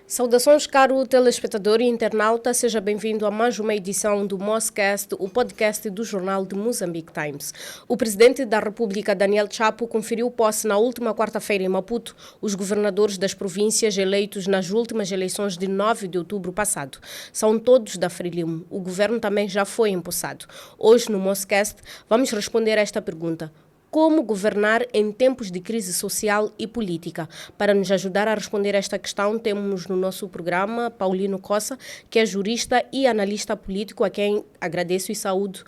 Saudações, caro telespectador e internauta, seja bem-vindo a mais uma edição do Moscast, o podcast do jornal de Mozambique Times. O presidente da República, Daniel Chapo, conferiu posse na última quarta-feira em Maputo os governadores das províncias eleitos nas últimas eleições de 9 de outubro passado. São todos da Frelimo. O governo também já foi empossado. Hoje, no Moscast, vamos responder a esta pergunta. Como governar em tempos de crise social e política? Para nos ajudar a responder a esta questão, temos no nosso programa Paulino Cossa, que é jurista e analista político, a quem agradeço e saúdo.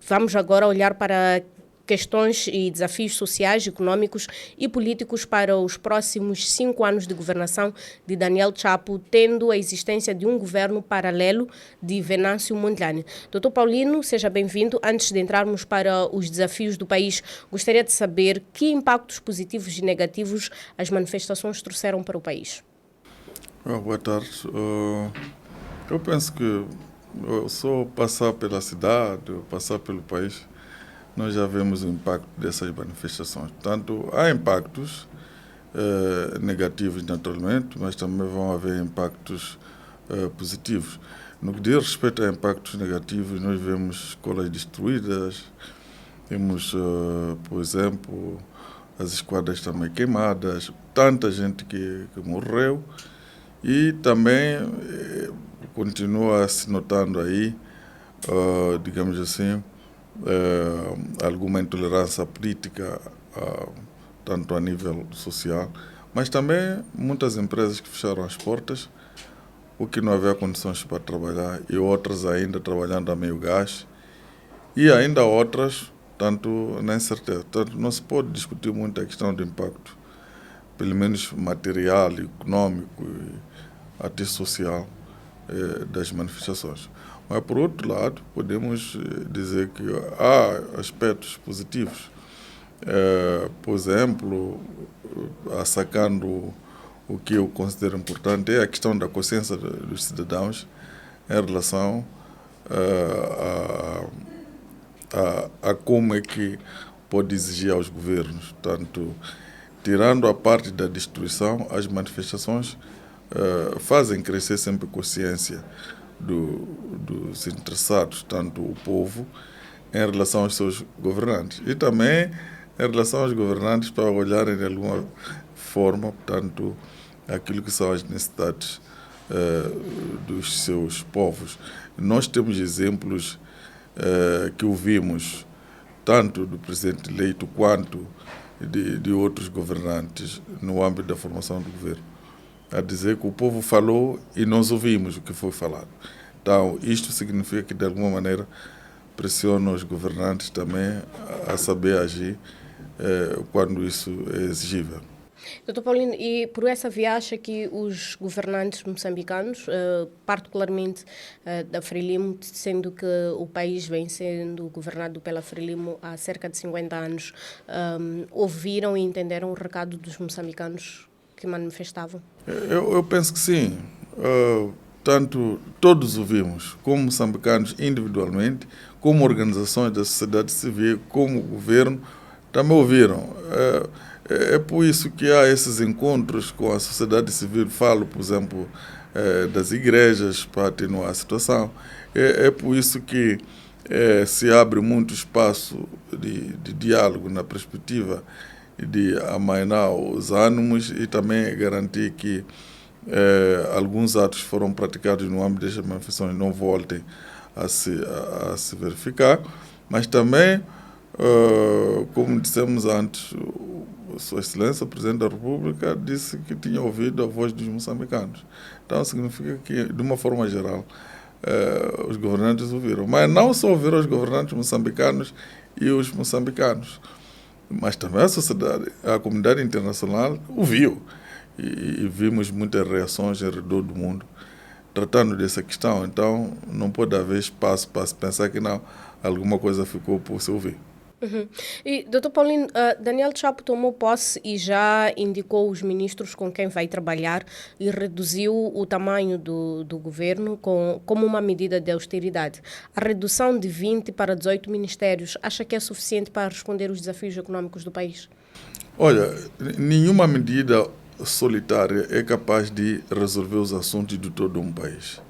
Vamos agora olhar para questões e desafios sociais, econômicos e políticos para os próximos 5 anos de governação de Daniel Chapo, tendo a existência de um governo paralelo de Venâncio Mondlane. Dr. Paulino, seja bem-vindo. Antes de entrarmos para os desafios do país, gostaria de saber que impactos positivos e negativos as manifestações trouxeram para o país. Boa tarde. Eu penso que só passar pela cidade, passar pelo país, nós já vemos o impacto dessas manifestações. Portanto, há impactos negativos, naturalmente, mas também vão haver impactos positivos. No que diz respeito a impactos negativos, nós vemos escolas destruídas, vemos, por exemplo, as esquadras também queimadas, tanta gente que morreu e também continua se notando aí, digamos assim, alguma intolerância política, tanto a nível social, mas também muitas empresas que fecharam as portas, o que não havia condições para trabalhar, e outras ainda trabalhando a meio gás, e ainda outras, tanto na incerteza. Tanto não se pode discutir muito a questão do impacto, pelo menos material, econômico e até social, das manifestações. Mas, por outro lado, podemos dizer que há aspectos positivos. Por exemplo, sacando o que eu considero importante, é a questão da consciência dos cidadãos em relação a como é que pode exigir aos governos. Tanto, tirando a parte da destruição, as manifestações fazem crescer sempre consciência dos interessados, tanto o povo, em relação aos seus governantes. E também em relação aos governantes para olharem de alguma forma, portanto, aquilo que são as necessidades dos seus povos. Nós temos exemplos que ouvimos, tanto do presidente eleito quanto de outros governantes no âmbito da formação do governo, a dizer que o povo falou e nós ouvimos o que foi falado. Então, isto significa que, de alguma maneira, pressiona os governantes também a saber agir quando isso é exigível. Dr. Paulino, e por essa via acha que os governantes moçambicanos, particularmente da Frelimo, sendo que o país vem sendo governado pela Frelimo há cerca de 50 anos, ouviram e entenderam o recado dos moçambicanos que manifestavam? Eu penso que sim. Tanto todos ouvimos, como moçambicanos individualmente, como organizações da sociedade civil, como o governo, também ouviram. É por isso que há esses encontros com a sociedade civil. Falo, por exemplo, das igrejas para atenuar a situação. É por isso que se abre muito espaço de diálogo na perspectiva de amainar os ânimos e também garantir que alguns atos foram praticados no âmbito das manifestações não voltem a se verificar, mas também, como dissemos antes, Sua Excelência, o Presidente da República, disse que tinha ouvido a voz dos moçambicanos. Então, significa que, de uma forma geral, os governantes ouviram. Mas não só ouviram os governantes moçambicanos e os moçambicanos, mas também a sociedade, a comunidade internacional ouviu. E vimos muitas reações ao redor do mundo tratando dessa questão. Então, não pode haver espaço para se pensar que não, alguma coisa ficou por se ouvir. Uhum. E, Dr. Paulino, Daniel Chapo tomou posse e já indicou os ministros com quem vai trabalhar e reduziu o tamanho do governo como uma medida de austeridade. A redução de 20 para 18 ministérios, acha que é suficiente para responder aos desafios econômicos do país? Olha, nenhuma medida solitária é capaz de resolver os assuntos de todo um país.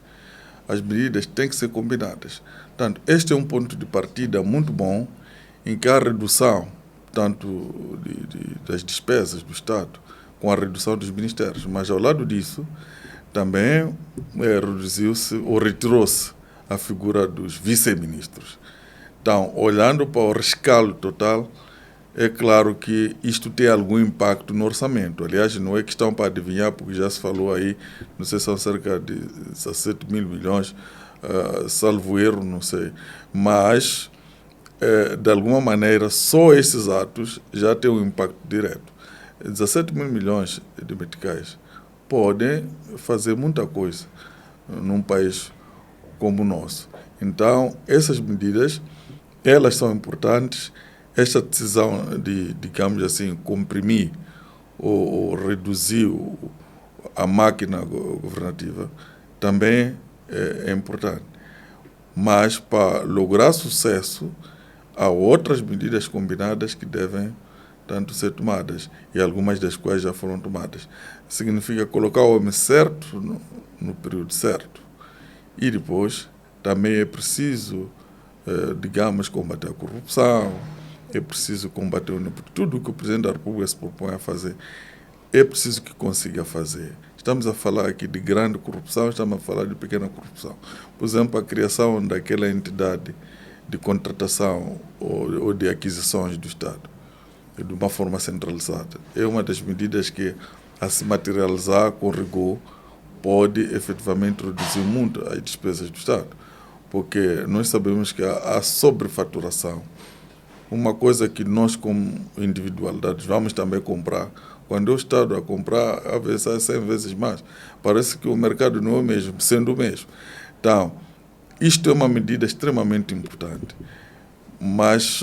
As medidas têm que ser combinadas. Portanto, este é um ponto de partida muito bom em que a redução, tanto das despesas do Estado, com a redução dos ministérios, mas ao lado disso, também reduziu-se ou retirou-se a figura dos vice-ministros. Então, olhando para o rescaldo total, é claro que isto tem algum impacto no orçamento. Aliás, não é questão para adivinhar, porque já se falou aí, não sei se são cerca de 17 mil milhões, salvo erro, não sei. Mas, de alguma maneira, só esses atos já têm um impacto direto. 17 mil milhões de meticais podem fazer muita coisa num país como o nosso. Então, essas medidas, elas são importantes. Esta decisão de, digamos assim, comprimir ou reduzir a máquina governativa também é importante. Mas, para lograr sucesso, há outras medidas combinadas que devem tanto ser tomadas, e algumas das quais já foram tomadas. Significa colocar o homem certo no período certo. E depois também é preciso, digamos, combater a corrupção, é preciso combater tudo o que o Presidente da República se propõe a fazer. É preciso que consiga fazer. Estamos a falar aqui de grande corrupção, estamos a falar de pequena corrupção. Por exemplo, a criação daquela entidade de contratação ou de aquisições do Estado, de uma forma centralizada. É uma das medidas que, a se materializar com rigor, pode efetivamente reduzir muito as despesas do Estado. Porque nós sabemos que a sobrefaturação, uma coisa que nós como individualidades vamos também comprar, quando é o Estado a comprar, às vezes há 100 vezes mais. Parece que o mercado não é o mesmo, sendo o mesmo. Então, isto é uma medida extremamente importante. Mas,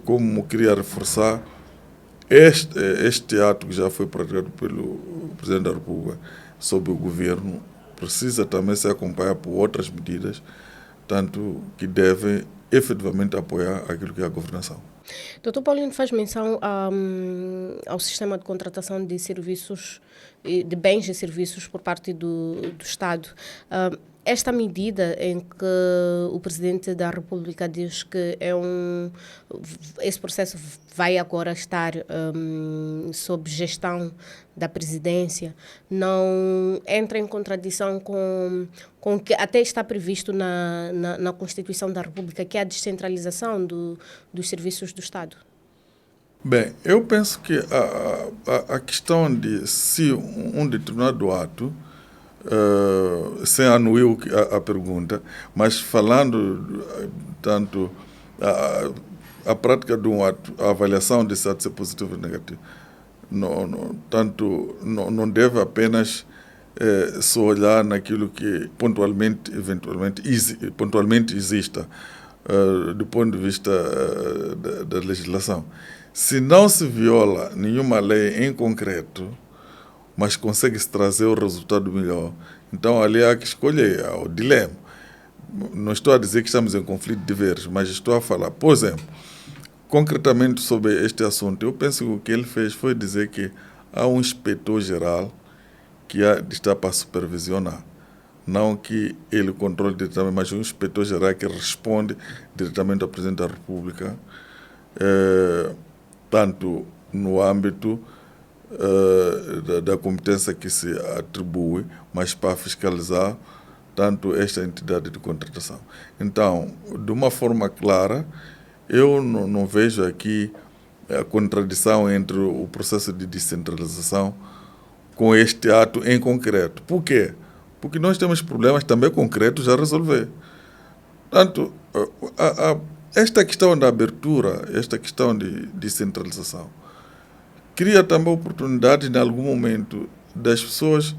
como queria reforçar, este ato que já foi praticado pelo Presidente da República sobre o governo precisa também ser acompanhado por outras medidas, tanto que devem efetivamente apoiar aquilo que é a governação. Dr. Paulino faz menção ao sistema de contratação de serviços, de bens e serviços por parte do Estado. Esta medida em que o Presidente da República diz que esse processo vai agora estar sob gestão da Presidência, não entra em contradição com o que até está previsto na Constituição da República, que é a descentralização dos serviços do Estado? Bem, eu penso que a questão de se um determinado ato, sem anuir a pergunta, mas falando tanto a prática de um ato, a avaliação desse ato ser positivo ou negativo, não deve apenas só olhar naquilo que pontualmente exista do ponto de vista da legislação. Se não se viola nenhuma lei em concreto, mas consegue-se trazer o resultado melhor, então ali há que escolher, há o dilema. Não estou a dizer que estamos em conflito de deveres, mas estou a falar, por exemplo, concretamente sobre este assunto. Eu penso que o que ele fez foi dizer que há um inspetor-geral que há de estar para supervisionar. Não que ele controle diretamente, mas um inspetor-geral que responde diretamente ao Presidente da República, tanto no âmbito da competência que se atribui, mas para fiscalizar tanto esta entidade de contratação. Então, de uma forma clara, eu não vejo aqui a contradição entre o processo de descentralização com este ato em concreto. Por quê? Porque nós temos problemas também concretos a resolver. Portanto, esta questão da abertura, esta questão de descentralização, cria também oportunidades, em algum momento, das pessoas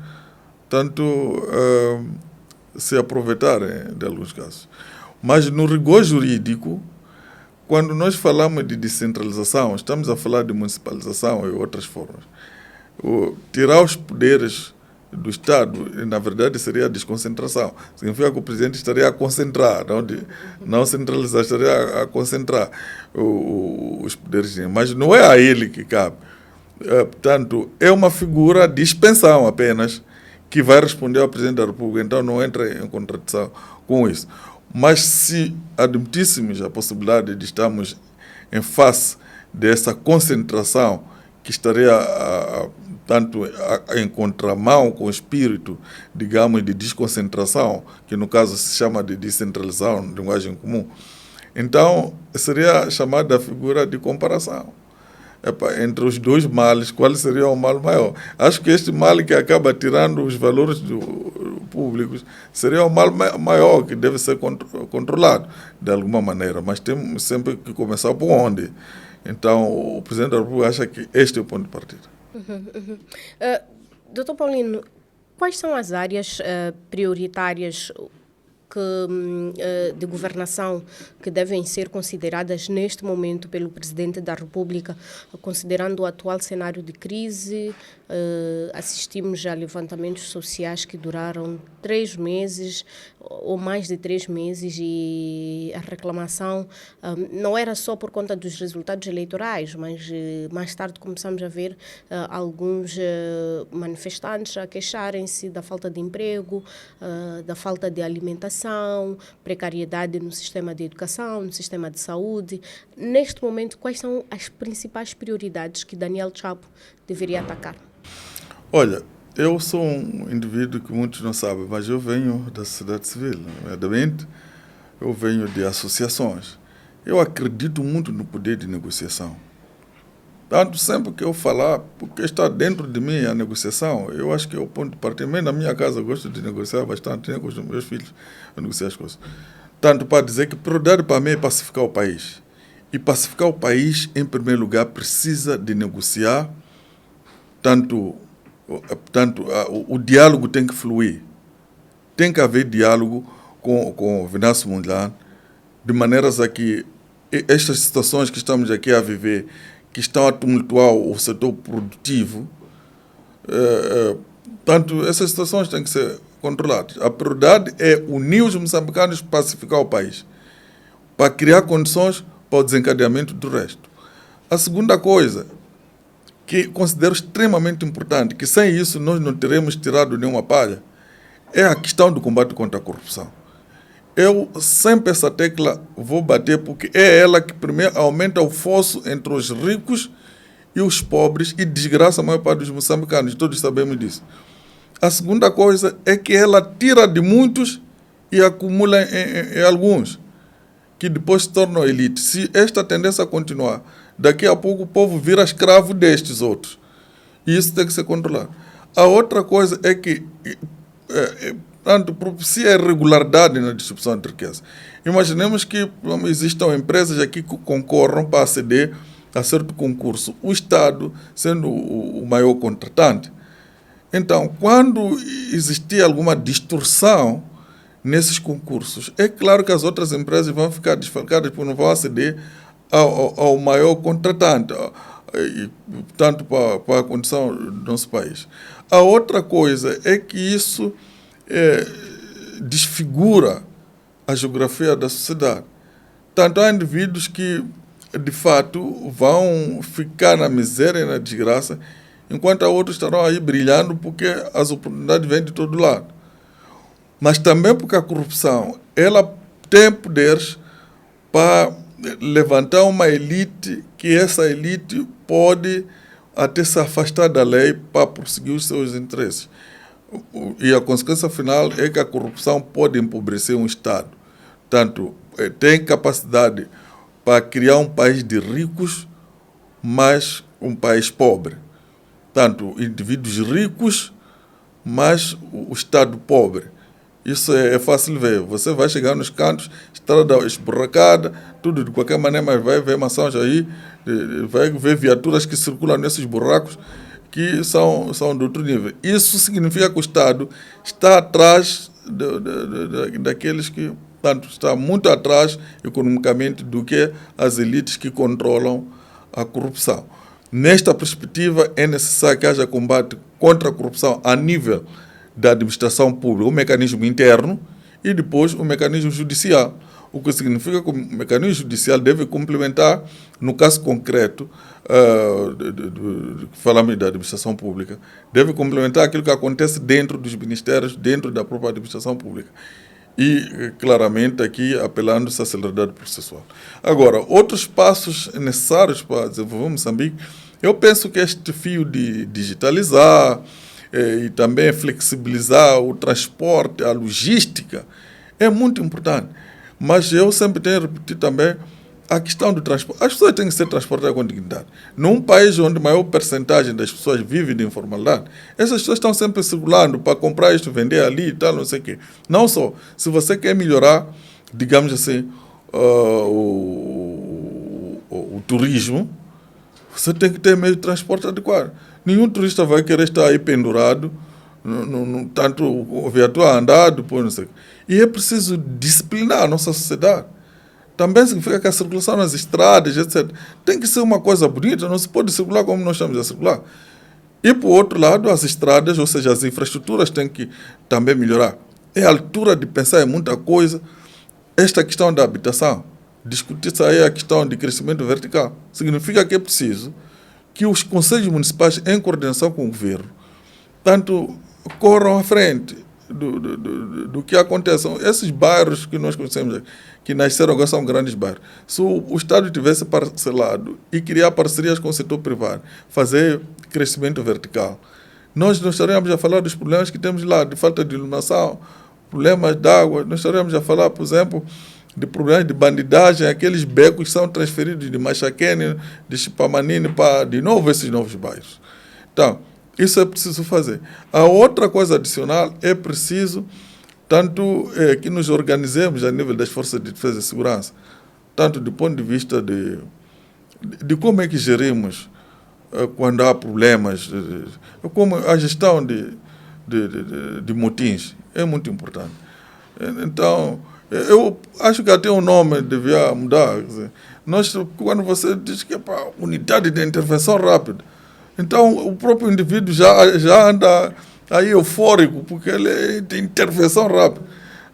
tanto se aproveitarem de alguns casos. Mas no rigor jurídico, quando nós falamos de descentralização, estamos a falar de municipalização e outras formas. Tirar os poderes do Estado, na verdade, seria a desconcentração. Significa que o Presidente estaria a concentrar, não centralizar, estaria a concentrar os poderes. Mas não é a ele que cabe. Portanto, é uma figura de expansão apenas, que vai responder ao Presidente da República, então não entra em contradição com isso. Mas se admitíssemos a possibilidade de estarmos em face dessa concentração que estaria em contramão com o espírito, digamos, de desconcentração, que no caso se chama de descentralização, linguagem comum, então seria chamada a figura de comparação. Entre os dois males, qual seria o mal maior? Acho que este mal que acaba tirando os valores públicos seria o mal maior, que deve ser controlado de alguma maneira, mas temos sempre que começar por onde? Então, o Presidente da República acha que este é o ponto de partida. Dr. Paulino, quais são as áreas prioritárias de governação que devem ser consideradas neste momento pelo Presidente da República, considerando o atual cenário de crise? Assistimos já a levantamentos sociais que duraram 3 meses ou mais de 3 meses, e a reclamação não era só por conta dos resultados eleitorais, mas mais tarde começamos a ver alguns manifestantes a queixarem-se da falta de emprego, da falta de alimentação, precariedade no sistema de educação, no sistema de saúde. Neste momento, quais são as principais prioridades que Daniel Chapo deveria atacar? Olha, eu sou um indivíduo que muitos não sabem, mas eu venho da sociedade civil, nomeadamente, eu venho de associações. Eu acredito muito no poder de negociação. Tanto sempre que eu falar, porque está dentro de mim a negociação, eu acho que é o ponto de partida. Também na minha casa eu gosto de negociar bastante, nem com os meus filhos a negociar as coisas. Tanto para dizer que a prioridade para mim é pacificar o país. E pacificar o país, em primeiro lugar, precisa de negociar, o diálogo tem que fluir. Tem que haver diálogo com o Venâncio Mondlane, de maneiras a que estas situações que estamos aqui a viver, que estão a tumultuar o setor produtivo, essas situações têm que ser controladas. A prioridade é unir os moçambicanos para pacificar o país, para criar condições para o desencadeamento do resto. A segunda coisa, que considero extremamente importante, que sem isso nós não teremos tirado nenhuma palha, é a questão do combate contra a corrupção. Eu sempre essa tecla vou bater, porque é ela que primeiro aumenta o fosso entre os ricos e os pobres e desgraça a maior parte dos moçambicanos, todos sabemos disso. A segunda coisa é que ela tira de muitos e acumula em alguns, que depois se tornam elite. Se esta tendência continuar, daqui a pouco o povo vira escravo destes outros. E isso tem que ser controlado. A outra coisa é que propicia a irregularidade na distribuição de riqueza. Imaginemos que existam empresas aqui que concorram para aceder a certo concurso, o Estado sendo o maior contratante. Então, quando existir alguma distorção nesses concursos, é claro que as outras empresas vão ficar desfalcadas porque não vão aceder ao maior contratante, tanto para a condição do nosso país. A outra coisa é que isso desfigura a geografia da sociedade. Tanto há indivíduos que, de fato, vão ficar na miséria e na desgraça, enquanto há outros estarão aí brilhando porque as oportunidades vêm de todo lado. Mas também porque a corrupção, ela tem poderes para levantar uma elite, que essa elite pode até se afastar da lei para prosseguir os seus interesses. E a consequência final é que a corrupção pode empobrecer um Estado. Tanto tem capacidade para criar um país de ricos, mas um país pobre. Tanto indivíduos ricos, mas o Estado pobre. Isso é fácil ver. Você vai chegar nos cantos, estrada esburracada, tudo de qualquer maneira, mas vai ver maçãs aí, vai ver viaturas que circulam nesses buracos, que são de outro nível. Isso significa que o Estado está atrás daqueles que, tanto está muito atrás economicamente do que as elites que controlam a corrupção. Nesta perspectiva, é necessário que haja combate contra a corrupção a nível da administração pública, o mecanismo interno e depois o mecanismo judicial. o que significa que o mecanismo judicial deve complementar, no caso concreto, falamos da administração pública, deve complementar aquilo que acontece dentro dos ministérios, dentro da própria administração pública. E, claramente, aqui apelando-se à celeridade processual. Agora, outros passos necessários para desenvolver Moçambique, eu penso que este fio de digitalizar e também flexibilizar o transporte, a logística, é muito importante. Mas eu sempre tenho repetido também a questão do transporte. As pessoas têm que ser transportadas com dignidade. Num país onde a maior percentagem das pessoas vive de informalidade, essas pessoas estão sempre circulando para comprar isto, vender ali e tal, não sei o quê. Não só. Se você quer melhorar, digamos assim, o turismo, você tem que ter meio de transporte adequado. Nenhum turista vai querer estar aí pendurado, tanto o viatura a andar, depois não sei o quê. E é preciso disciplinar a nossa sociedade. Também significa que a circulação nas estradas, etc., tem que ser uma coisa bonita, não se pode circular como nós estamos a circular. E, por outro lado, as estradas, ou seja, as infraestruturas têm que também melhorar. É a altura de pensar em muita coisa. Esta questão da habitação, discutir-se aí a questão de crescimento vertical, significa que é preciso que os conselhos municipais, em coordenação com o governo, tanto corram à frente do que acontece. Esses bairros que nós conhecemos, que nasceram agora são grandes bairros. Se o Estado tivesse parcelado e criar parcerias com o setor privado, fazer crescimento vertical, nós não estaríamos a falar dos problemas que temos lá, de falta de iluminação, problemas de água, nós estaríamos a falar, por exemplo, de problemas de bandidagem, aqueles becos que são transferidos de Machaquene, de Chipamanine para, de novo, esses novos bairros. Então, isso é preciso fazer. A outra coisa adicional é preciso, tanto que nos organizemos a nível das forças de defesa e segurança, tanto do ponto de vista de como é que gerimos quando há problemas, como a gestão de motins é muito importante. Então, eu acho que até o nome devia mudar. Quer dizer, quando você diz que é para unidade de intervenção rápida, então o próprio indivíduo já anda aí eufórico, porque ele é de intervenção rápida.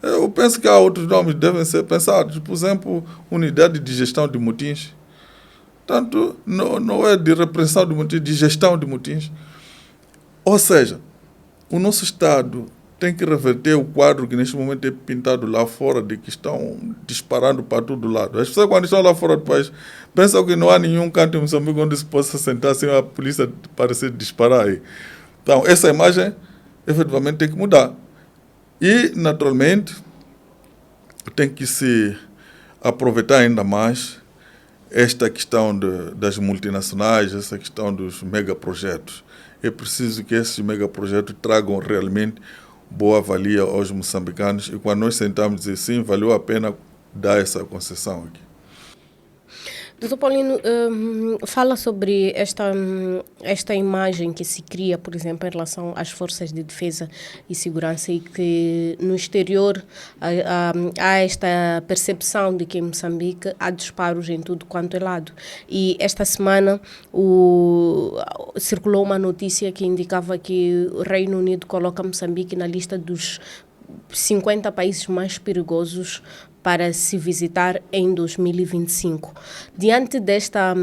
Eu penso que há outros nomes que devem ser pensados. Por exemplo, unidade de gestão de motins. Tanto não é de repressão de motins, de gestão de motins. Ou seja, o nosso Estado tem que reverter o quadro que neste momento é pintado lá fora, de que estão disparando para todo lado. As pessoas, quando estão lá fora do país, pensam que não há nenhum canto em Moçambique onde se possa sentar sem a polícia parecer disparar aí. Então, essa imagem, efetivamente, tem que mudar. E, naturalmente, tem que se aproveitar ainda mais esta questão das multinacionais, essa questão dos megaprojetos. É preciso que esses megaprojetos tragam realmente boa valia aos moçambicanos, e quando nós sentamos e dizer sim, valeu a pena dar essa concessão aqui. Doutor Paulino, fala sobre esta imagem que se cria, por exemplo, em relação às forças de defesa e segurança, e que no exterior há esta percepção de que em Moçambique há disparos em tudo quanto é lado. E esta semana circulou uma notícia que indicava que o Reino Unido coloca Moçambique na lista dos 50 países mais perigosos para se visitar em 2025. Diante desta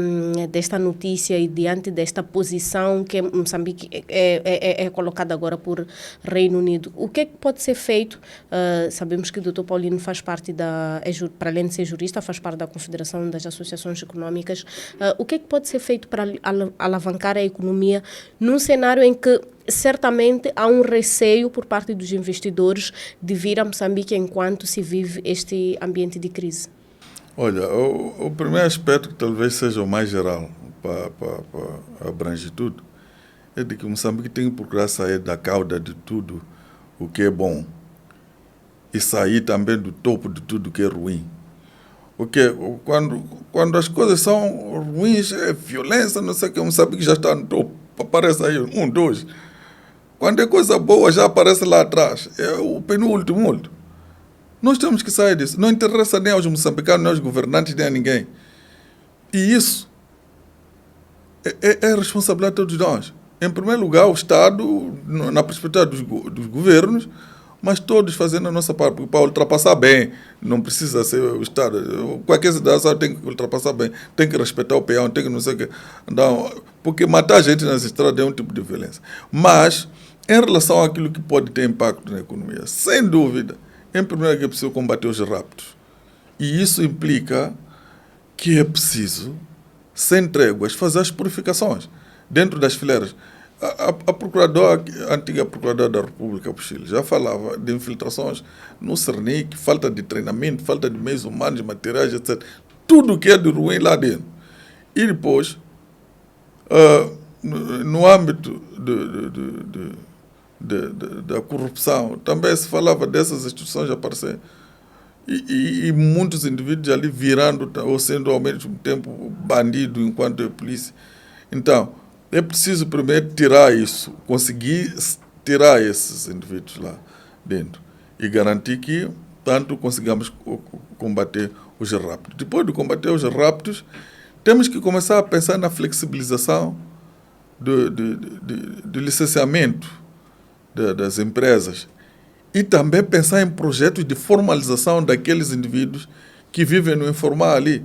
notícia e diante desta posição que Moçambique é colocada agora por Reino Unido, o que é que pode ser feito? Sabemos que o Dr. Paulino faz parte para além de ser jurista, faz parte da Confederação das Associações Econômicas. O que é que pode ser feito para alavancar a economia num cenário em que certamente há um receio por parte dos investidores de vir a Moçambique enquanto se vive este ambiente de crise? Olha, o primeiro aspecto, que talvez seja o mais geral, para abranger tudo, é de que Moçambique tem que procurar sair da cauda de tudo o que é bom e sair também do topo de tudo o que é ruim. Porque quando as coisas são ruins, é violência, não sei o que, Moçambique já está no topo, aparece aí 1, 2. Quando é coisa boa, já aparece lá atrás. É o penúltimo. Nós temos que sair disso. Não interessa nem aos moçambicanos, nem aos governantes, nem a ninguém. E isso é a responsabilidade de todos nós. Em primeiro lugar, o Estado, na perspectiva dos governos, mas todos fazendo a nossa parte, porque para ultrapassar bem, não precisa ser o Estado. Qualquer cidadão tem que ultrapassar bem, tem que respeitar o peão, tem que não sei o quê. Não, porque matar gente nas estradas é um tipo de violência. Mas, em relação àquilo que pode ter impacto na economia, sem dúvida, em primeiro lugar é preciso combater os raptos. E isso implica que é preciso, sem tréguas, fazer as purificações dentro das fileiras. A antiga procuradora da República do Chile já falava de infiltrações no Cernic, falta de treinamento, falta de meios humanos, materiais, etc. Tudo que é de ruim lá dentro. E depois, no âmbito da corrupção, também se falava dessas instituições aparecer. E muitos indivíduos ali virando ou sendo ao mesmo tempo bandido enquanto é polícia. Então, é preciso primeiro tirar isso, conseguir tirar esses indivíduos lá dentro e garantir que tanto consigamos combater os raptos. Depois de combater os raptos, temos que começar a pensar na flexibilização do licenciamento das empresas e também pensar em projetos de formalização daqueles indivíduos que vivem no informal ali.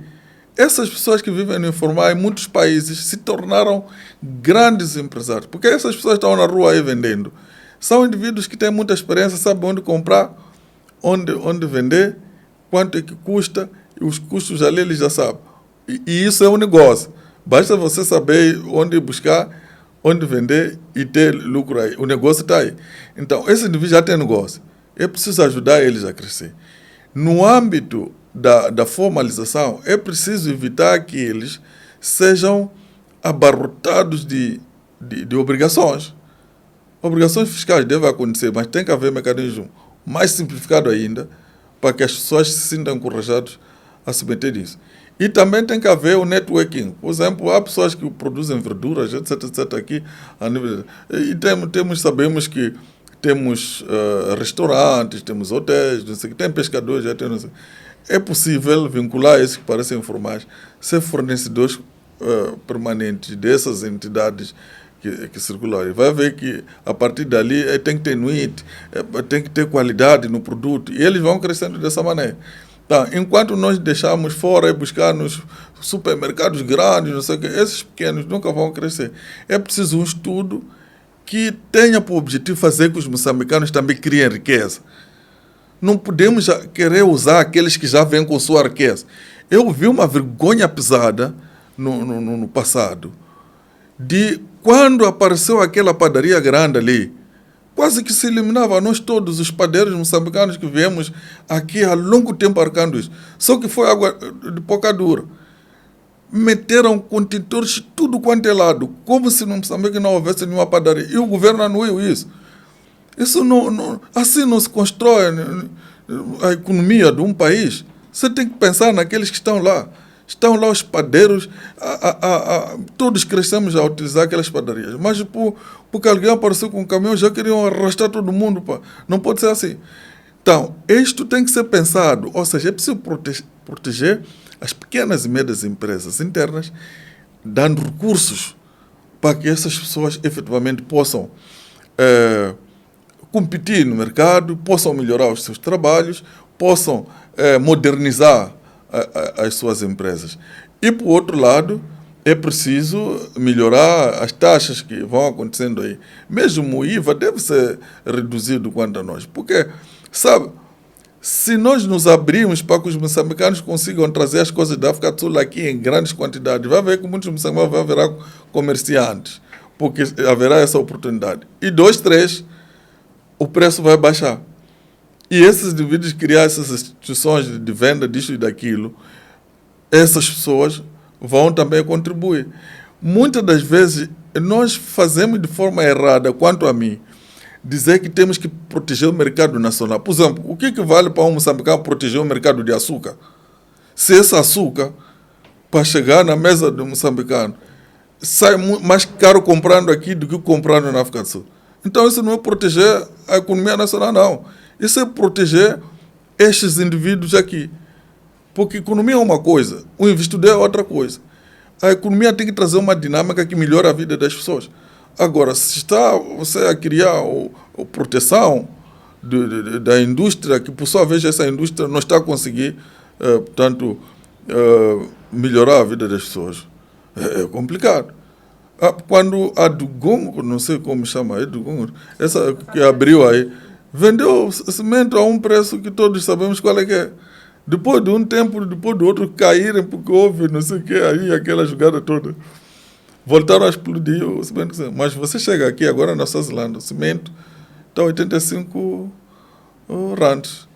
Essas pessoas que vivem no informal em muitos países se tornaram grandes empresários, porque essas pessoas estão na rua aí vendendo. São indivíduos que têm muita experiência, sabem onde comprar, onde vender, quanto é que custa, e os custos ali eles já sabem. E isso é um negócio. Basta você saber onde buscar, onde vender e ter lucro aí. O negócio está aí. Então, esses indivíduos já têm negócio. É preciso ajudar eles a crescer. No âmbito da formalização, é preciso evitar que eles sejam abarrotados de obrigações. Obrigações fiscais devem acontecer, mas tem que haver mecanismo mais simplificado ainda para que as pessoas se sintam encorajadas a se meter nisso. E também tem que haver o networking. Por exemplo, há pessoas que produzem verduras, etc, etc, aqui. E sabemos que temos restaurantes, temos hotéis, não sei, tem pescadores, já tem, não sei. É possível vincular esses que parecem informais, ser fornecedores permanentes dessas entidades que circulam. E vai ver que, a partir dali, tem que ter nuit, tem que ter qualidade no produto. E eles vão crescendo dessa maneira. Tá, enquanto nós deixamos fora e buscar nos supermercados grandes, não sei o que, esses pequenos nunca vão crescer. É preciso um estudo que tenha por objetivo fazer com que os moçambicanos também criem riqueza. Não podemos querer usar aqueles que já vêm com sua riqueza. Eu vi uma vergonha pesada no passado, de quando apareceu aquela padaria grande ali, quase que se eliminava nós todos, os padeiros moçambicanos que viemos aqui há longo tempo arcando isso. Só que foi água de boca dura. Meteram contentores de tudo quanto é lado, como se no Moçambique não houvesse nenhuma padaria. E o governo anuiu isso. Isso assim não se constrói a economia de um país. Você tem que pensar naqueles que estão lá. Estão lá os padeiros, todos crescemos a utilizar aquelas padarias. Mas porque alguém apareceu com um caminhão, já queriam arrastar todo mundo. Não pode ser assim. Então, isto tem que ser pensado. Ou seja, é preciso proteger as pequenas e médias empresas internas, dando recursos para que essas pessoas efetivamente possam competir no mercado, possam melhorar os seus trabalhos, possam modernizar as suas empresas. E, por outro lado, é preciso melhorar as taxas que vão acontecendo aí. Mesmo o IVA deve ser reduzido quanto a nós. Porque, sabe, se nós nos abrirmos para que os moçambicanos consigam trazer as coisas da África do Sul aqui em grandes quantidades, vai ver que muitos moçambicanos vão virar comerciantes, porque haverá essa oportunidade. E 2, 3, o preço vai baixar. E esses indivíduos criar essas instituições de venda disto e daquilo, essas pessoas vão também contribuir. Muitas das vezes, nós fazemos de forma errada, quanto a mim, dizer que temos que proteger o mercado nacional. Por exemplo, o que vale para um moçambicano proteger o mercado de açúcar? Se esse açúcar, para chegar na mesa do moçambicano, sai mais caro comprando aqui do que comprando na África do Sul. Então, isso não é proteger a economia nacional, não. Isso é proteger estes indivíduos aqui. Porque economia é uma coisa, o investidor é outra coisa. A economia tem que trazer uma dinâmica que melhore a vida das pessoas. Agora, se está você a criar proteção da indústria, que por sua vez essa indústria não está a conseguir, portanto, melhorar a vida das pessoas. É complicado. Quando a Dugongo, não sei como chama, essa que abriu aí, vendeu cimento a um preço que todos sabemos qual é que é. Depois de um tempo, depois do outro caírem, porque houve não sei o que, aí aquela jogada toda, voltaram a explodir o cimento. Mas você chega aqui agora na Swaziland, o cimento está 85 rands.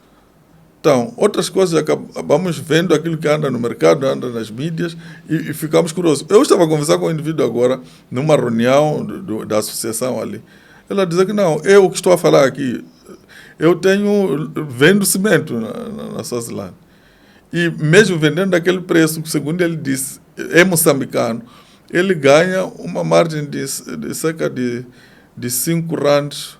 Então, outras coisas, acabamos vendo aquilo que anda no mercado, anda nas mídias e ficamos curiosos. Eu estava a conversar com um indivíduo agora, numa reunião da associação ali. Ela dizia que não, eu que estou a falar aqui, vendo cimento na Swaziland. E mesmo vendendo daquele preço, segundo ele disse, é moçambicano, ele ganha uma margem de cerca de 5 rands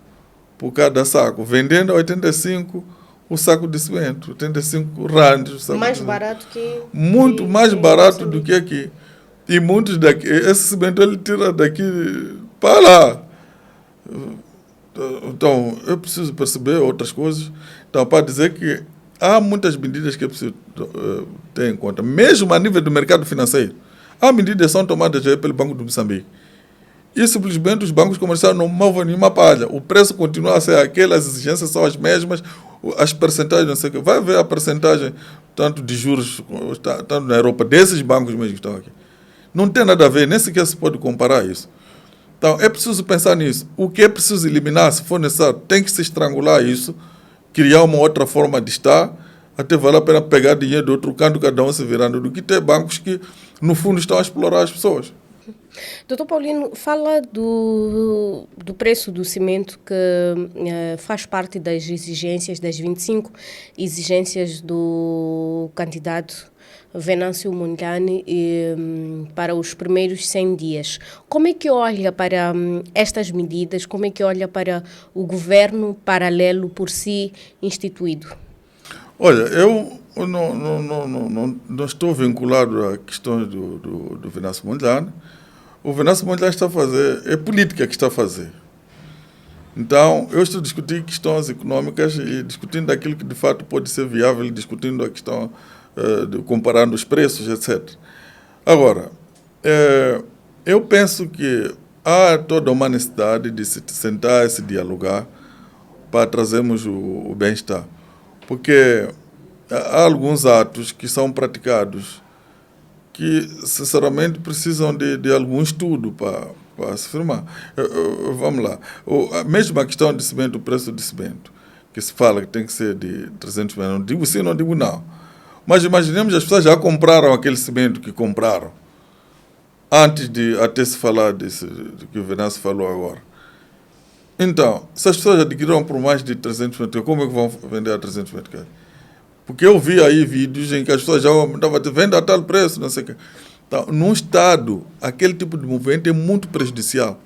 por cada saco. Vendendo a 85 o saco de cimento, 85 rands. Mais barato que... Muito mais barato do que aqui. E muitos daqui, esse cimento ele tira daqui para lá. Então, eu preciso perceber outras coisas. Então, para dizer que há muitas medidas que é preciso ter em conta. Mesmo a nível do mercado financeiro, há medidas que são tomadas já pelo Banco do Moçambique. E simplesmente os bancos comerciais não movem nenhuma palha. O preço continua a ser aquele, as exigências são as mesmas, as percentagens, não sei o que. Vai ver a percentagem, tanto de juros, tanto na Europa, desses bancos mesmo que estão aqui. Não tem nada a ver, nem sequer se pode comparar isso. Então, é preciso pensar nisso. O que é preciso eliminar, se for necessário, tem que se estrangular isso, criar uma outra forma de estar, até vale a pena pegar dinheiro do outro canto, cada um se virando, do que ter bancos que, no fundo, estão a explorar as pessoas. Doutor Paulino, fala do preço do cimento que faz parte das exigências, das 25 exigências do candidato Venâncio Mondlane para os primeiros 100 dias. Como é que olha para estas medidas? Como é que olha para o governo paralelo por si instituído? Olha, eu não estou vinculado a questões do Venâncio Mondlane. O Venâncio Mondlane está a fazer, é política que está a fazer. Então, eu estou discutindo questões econômicas e discutindo aquilo que de fato pode ser viável, discutindo a questão, comparando os preços, etc. Agora, eu penso que há toda uma necessidade de se sentar e se dialogar para trazermos o bem-estar. Porque há alguns atos que são praticados que, sinceramente, precisam de algum estudo para se firmar. Vamos lá. A mesma questão de cimento, o preço de cimento, que se fala que tem que ser de 300 mil. Não digo sim, não digo não. Mas imaginemos as pessoas já compraram aquele cimento que compraram, antes de até se falar disso, do que o Venâncio falou agora. Então, se as pessoas adquiriram por mais de 300 mil, como é que vão vender a 300 mil? Porque eu vi aí vídeos em que as pessoas já estavam vendo a tal preço, não sei o quê. Então, num Estado, aquele tipo de movimento é muito prejudicial.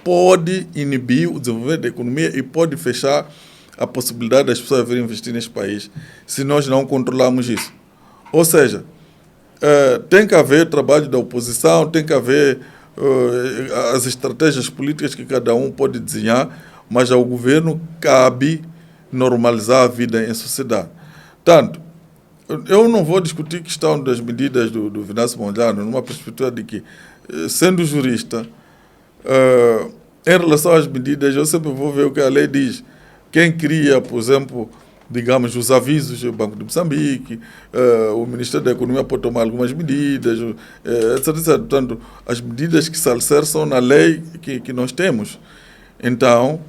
Pode inibir o desenvolvimento da economia e pode fechar a possibilidade das pessoas virem investir neste país, se nós não controlarmos isso. Ou seja, tem que haver trabalho da oposição, tem que haver as estratégias políticas que cada um pode desenhar, mas ao governo cabe normalizar a vida em sociedade. Portanto, eu não vou discutir a questão das medidas do Venâncio Mondlane numa perspectiva de que, sendo jurista, em relação às medidas, eu sempre vou ver o que a lei diz. Quem cria, por exemplo, digamos, os avisos do Banco de Moçambique, o Ministério da Economia pode tomar algumas medidas, etc, etc. Portanto, as medidas que se alicerçam na lei que nós temos. Então,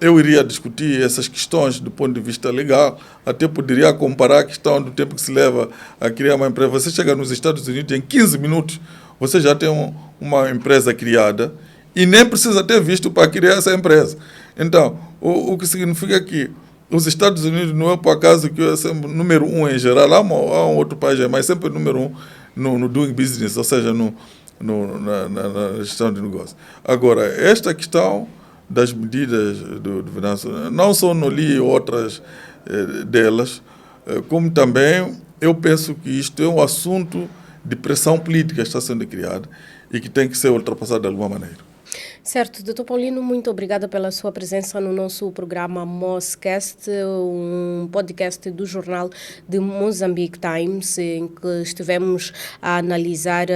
eu iria discutir essas questões do ponto de vista legal, até poderia comparar a questão do tempo que se leva a criar uma empresa. Você chega nos Estados Unidos, em 15 minutos, você já tem uma empresa criada e nem precisa ter visto para criar essa empresa. Então, o que significa que os Estados Unidos não é por acaso que é sempre número 1 em geral, há um outro país, mas sempre número 1 no doing business, ou seja, na gestão de negócio. Agora, esta questão das medidas do Venâncio, não só não li outras delas, como também eu penso que isto é um assunto de pressão política que está sendo criada e que tem que ser ultrapassado de alguma maneira. Certo, Dr. Paulino, muito obrigada pela sua presença no nosso programa Moscast, um podcast do jornal de Mozambique Times, em que estivemos a analisar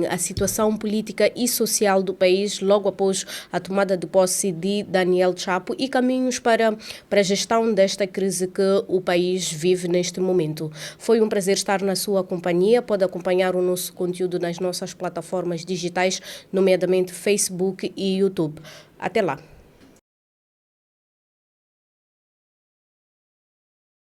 a situação política e social do país logo após a tomada de posse de Daniel Chapo e caminhos para a gestão desta crise que o país vive neste momento. Foi um prazer estar na sua companhia. Pode acompanhar o nosso conteúdo nas nossas plataformas digitais, nomeadamente Facebook e YouTube. Até lá.